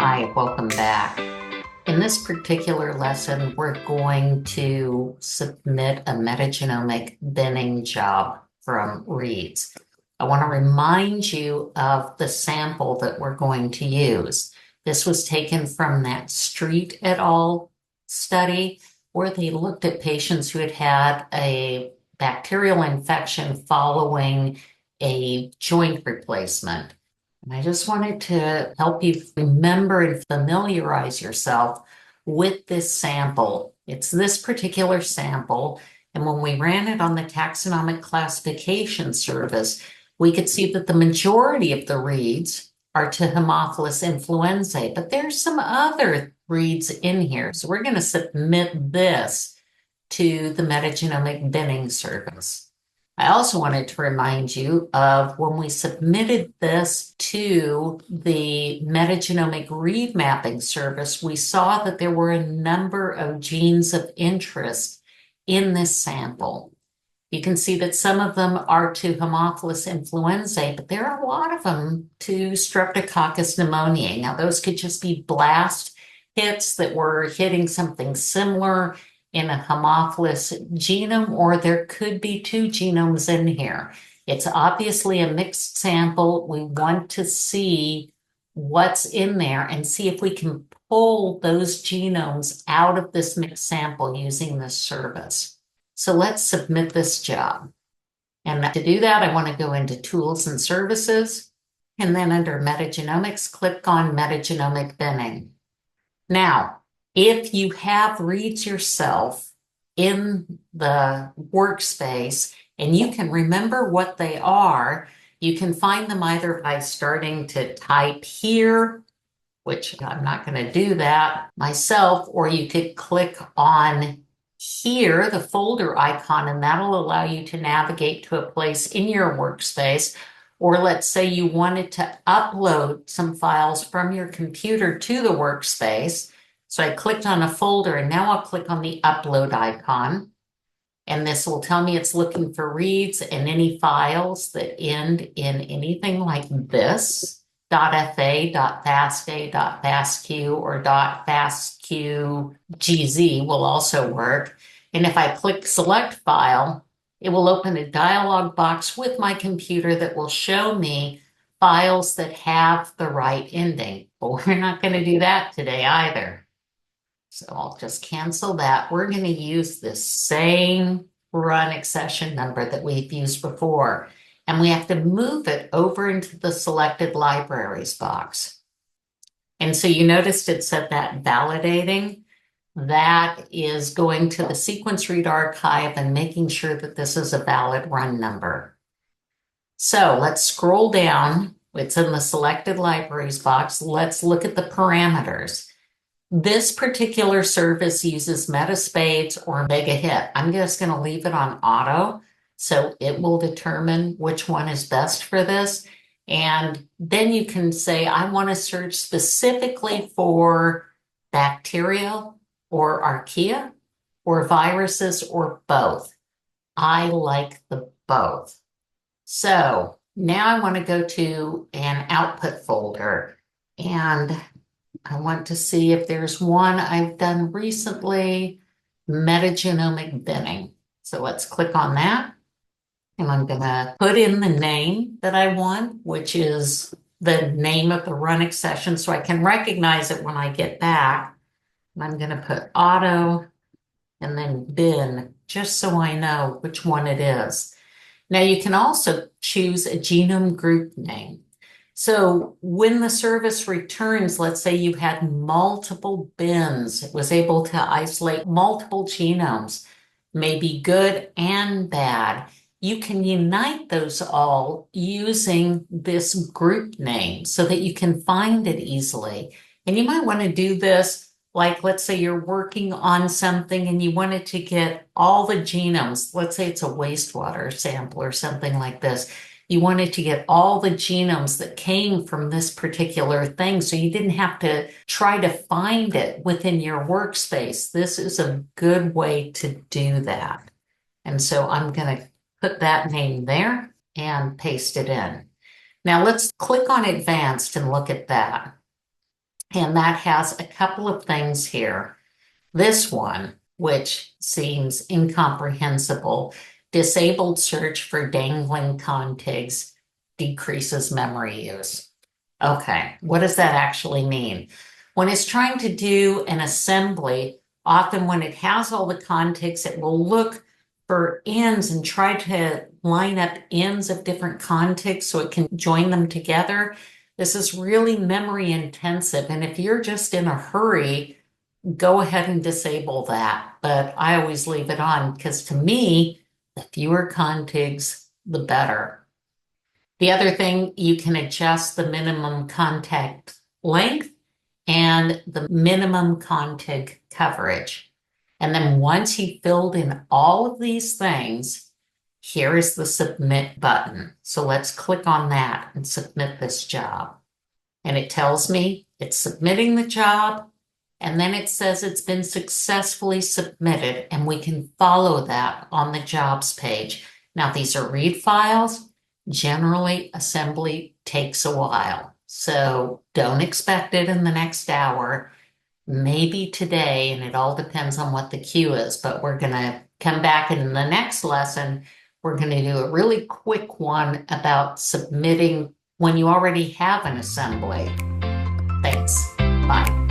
Hi, welcome back. In this particular lesson, we're going to submit a metagenomic binning job from reads. I want to remind you of the sample that we're going to use. This was taken from that Street et al. Study where they looked at patients who had had a bacterial infection following a joint replacement. And I just wanted to help you remember and familiarize yourself with this sample. It's this particular sample. And when we ran it on the taxonomic classification service, we could see that the majority of the reads are to Haemophilus influenzae, but there's some other reads in here. So we're going to submit this to the Metagenomic Binning service. I also wanted to remind you of when we submitted this to the metagenomic read mapping service, we saw that there were a number of genes of interest in this sample. You can see that some of them are to Haemophilus influenzae, but there are a lot of them to Streptococcus pneumoniae. Now, those could just be blast hits that were hitting something similar in a Haemophilus genome, or there could be two genomes in here. It's obviously a mixed sample. We want to see what's in there and see if we can pull those genomes out of this mixed sample using this service. So let's submit this job. And to do that, I want to go into Tools and Services, and then under Metagenomics, click on Metagenomic Binning. Now, if you have reads yourself in the workspace and you can remember what they are, you can find them either by starting to type here, which I'm not going to do that myself, or you could click on here, the folder icon, and that'll allow you to navigate to a place in your workspace. Or let's say you wanted to upload some files from your computer to the workspace. So I clicked on a folder, and now I'll click on the upload icon. And this will tell me it's looking for reads and any files that end in anything like this, .fa, .fasta, .fastq, or .fastqgz will also work. And if I click select file, it will open a dialog box with my computer that will show me files that have the right ending. But we're not going to do that today either. So I'll just cancel that. We're going to use this same run accession number that we've used before, and we have to move it over into the selected libraries box. And so you noticed it said that validating. That is going to the sequence read archive and making sure that this is a valid run number. So let's scroll down. It's in the selected libraries box. Let's look at the parameters. This particular service uses Metaspades or MegaHit. I'm just going to leave it on auto, so it will determine which one is best for this. And then you can say, I want to search specifically for bacterial or archaea or viruses or both. I like the both. So now I want to go to an output folder, and I want to see if there's one I've done recently, metagenomic binning. So let's click on that. And I'm going to put in the name that I want, which is the name of the run accession, so I can recognize it when I get back. And I'm going to put auto and then bin, just so I know which one it is. Now you can also choose a genome group name. So when the service returns, let's say you had multiple bins, it was able to isolate multiple genomes, maybe good and bad. You can unite those all using this group name so that you can find it easily. And you might want to do this, like let's say you're working on something and you wanted to get all the genomes. Let's say it's a wastewater sample or something like this. You wanted to get all the genomes that came from this particular thing, so you didn't have to try to find it within your workspace. This is a good way to do that. And so I'm going to put that name there and paste it in. Now let's click on Advanced and look at that. And that has a couple of things here. This one, which seems incomprehensible, disabled search for dangling contigs decreases memory use. Okay, what does that actually mean? When it's trying to do an assembly, often when it has all the contigs, it will look for ends and try to line up ends of different contigs so it can join them together. This is really memory intensive, and if you're just in a hurry, go ahead and disable that. But I always leave it on because to me, the fewer contigs, the better. The other thing, you can adjust the minimum contact length and the minimum contig coverage. And then once you've filled in all of these things, here is the submit button. So let's click on that and submit this job. And it tells me it's submitting the job, and then it says it's been successfully submitted, and we can follow that on the jobs page. Now, these are read files. Generally, assembly takes a while, so don't expect it in the next hour. Maybe today, and it all depends on what the queue is, but we're going to come back in the next lesson. We're going to do a really quick one about submitting when you already have an assembly. Thanks. Bye.